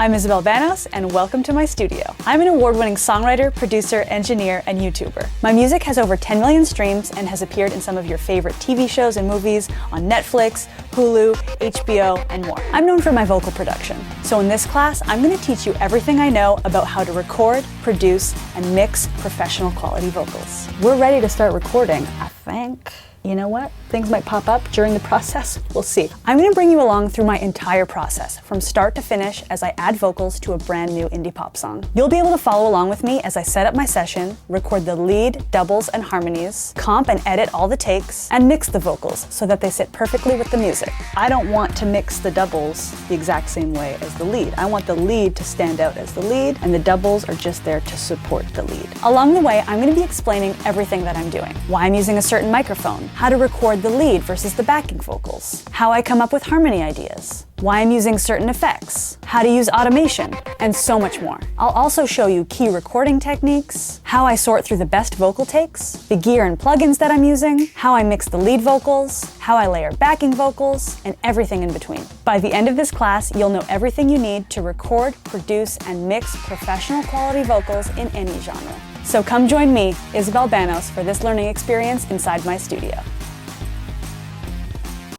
I'm Isabel Banos, and welcome to my studio. I'm an award-winning songwriter, producer, engineer, and YouTuber. My music has over 10 million streams and has appeared in some of your favorite TV shows and movies on Netflix, Hulu, HBO, and more. I'm known for my vocal production, so in this class, I'm going to teach you everything I know about how to record, produce, and mix professional quality vocals. We're ready to start recording, I think. You know what? Things might pop up during the process. We'll see. I'm going to bring you along through my entire process, from start to finish, as I add vocals to a brand new indie pop song. You'll be able to follow along with me as I set up my session, record the lead, doubles, and harmonies, comp and edit all the takes, and mix the vocals so that they sit perfectly with the music. I don't want to mix the doubles the exact same way as the lead. I want the lead to stand out as the lead, and the doubles are just there to support the lead. Along the way, I'm going to be explaining everything that I'm doing, why I'm using a certain microphone, how to record the lead versus the backing vocals, how I come up with harmony ideas, why I'm using certain effects, how to use automation, and so much more. I'll also show you key recording techniques, how I sort through the best vocal takes, the gear and plugins that I'm using, how I mix the lead vocals, how I layer backing vocals, and everything in between. By the end of this class, you'll know everything you need to record, produce, and mix professional quality vocals in any genre. So come join me, Isabel Banos, for this learning experience inside my studio.